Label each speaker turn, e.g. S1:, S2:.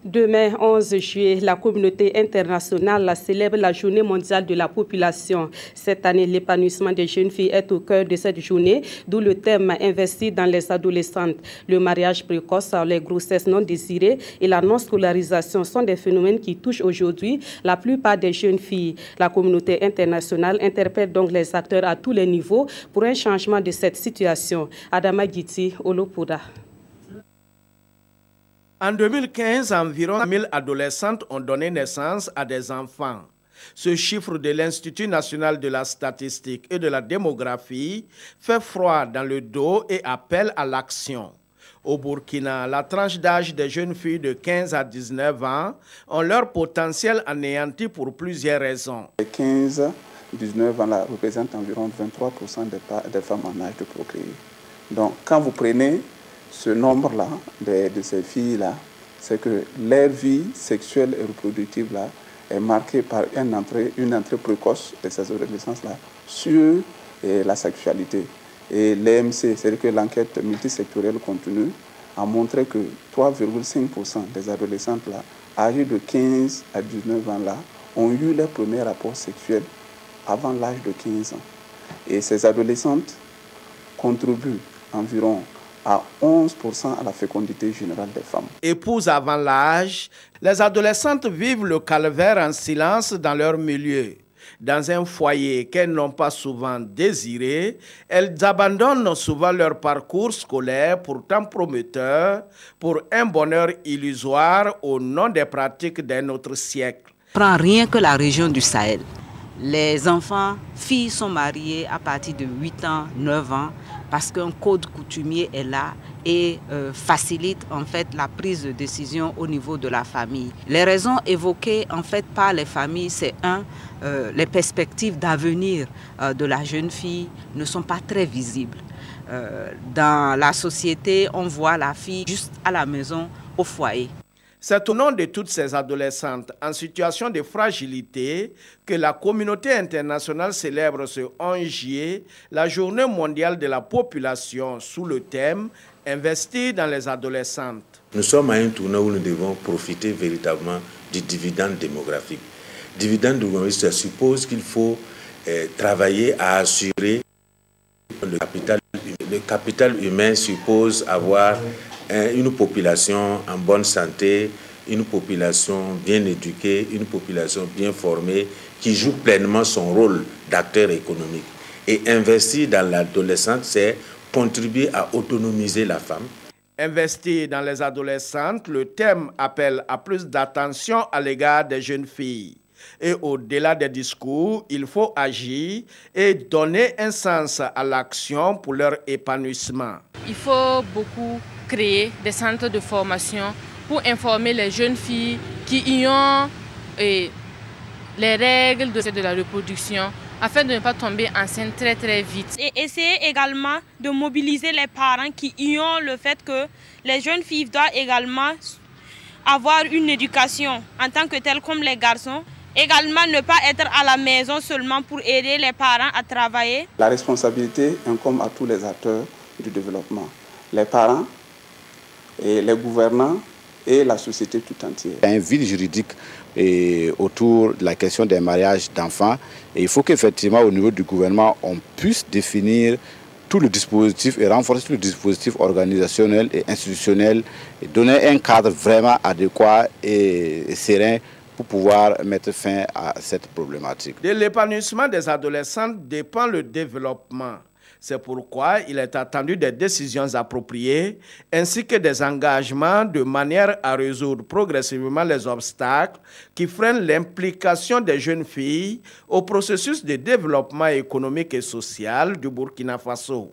S1: Demain, 11 juillet, la communauté internationale célèbre la Journée mondiale de la population. Cette année, l'épanouissement des jeunes filles est au cœur de cette journée, d'où le thème investi dans les adolescentes. Le mariage précoce, les grossesses non désirées et la non-scolarisation sont des phénomènes qui touchent aujourd'hui la plupart des jeunes filles. La communauté internationale interpelle donc les acteurs à tous les niveaux pour un changement de cette situation. Adama Giti, Olopoda.
S2: En 2015, environ 1000 adolescentes ont donné naissance à des enfants. Ce chiffre de l'Institut national de la statistique et de la démographie fait froid dans le dos et appelle à l'action. Au Burkina, la tranche d'âge des jeunes filles de 15 à 19 ans ont leur potentiel anéanti pour plusieurs raisons.
S3: Les 15-19 ans là, représentent environ 23% des femmes en âge de procréer. Donc quand vous prenez ce nombre-là de ces filles-là, c'est que leur vie sexuelle et reproductive là, est marquée par une entrée précoce de ces adolescences-là sur la sexualité. Et l'EMC, c'est-à-dire que l'enquête multisectorielle continue, a montré que 3,5% des adolescentes là, âgées de 15 à 19 ans là, ont eu leur premier rapport sexuel avant l'âge de 15 ans. Et ces adolescentes contribuent environ à 11% à la fécondité générale des femmes.
S2: Épouses avant l'âge, les adolescentes vivent le calvaire en silence dans leur milieu. Dans un foyer qu'elles n'ont pas souvent désiré, elles abandonnent souvent leur parcours scolaire pourtant prometteur pour un bonheur illusoire au nom des pratiques d'un autre siècle.
S4: Prends rien que la région du Sahel. Les enfants, filles sont mariées à partir de 8 ans, 9 ans, parce qu'un code coutumier est là et facilite en fait la prise de décision au niveau de la famille. Les raisons évoquées en fait par les familles, c'est les perspectives d'avenir de la jeune fille ne sont pas très visibles. Dans la société, on voit la fille juste à la maison, au foyer.
S2: C'est au nom de toutes ces adolescentes en situation de fragilité que la communauté internationale célèbre ce 11 juillet la Journée mondiale de la population sous le thème « Investir dans les adolescentes ».
S5: Nous sommes à un tournant où nous devons profiter véritablement du dividende démographique. Dividende démographique, ça suppose qu'il faut travailler à assurer le capital. Le capital humain suppose avoir une population en bonne santé, une population bien éduquée, une population bien formée, qui joue pleinement son rôle d'acteur économique. Et investir dans l'adolescente, c'est contribuer à autonomiser la femme.
S2: Investir dans les adolescentes, le thème appelle à plus d'attention à l'égard des jeunes filles. Et au-delà des discours, il faut agir et donner un sens à l'action pour leur épanouissement.
S6: Il faut beaucoup créer des centres de formation pour informer les jeunes filles qui y ont les règles de la reproduction afin de ne pas tomber enceinte très très vite.
S7: Et essayer également de mobiliser les parents qui y ont le fait que les jeunes filles doivent également avoir une éducation en tant que telle comme les garçons. Également ne pas être à la maison seulement pour aider les parents à travailler.
S3: La responsabilité incombe à tous les acteurs du développement, les parents, et les gouvernants et la société tout entière.
S8: Il y a un vide juridique autour de la question des mariages d'enfants et il faut qu'effectivement au niveau du gouvernement on puisse définir tout le dispositif et renforcer tout le dispositif organisationnel et institutionnel et donner un cadre vraiment adéquat et serein pour pouvoir mettre fin à cette problématique.
S2: De l'épanouissement des adolescentes dépend le développement. C'est pourquoi il est attendu des décisions appropriées ainsi que des engagements de manière à résoudre progressivement les obstacles qui freinent l'implication des jeunes filles au processus de développement économique et social du Burkina Faso.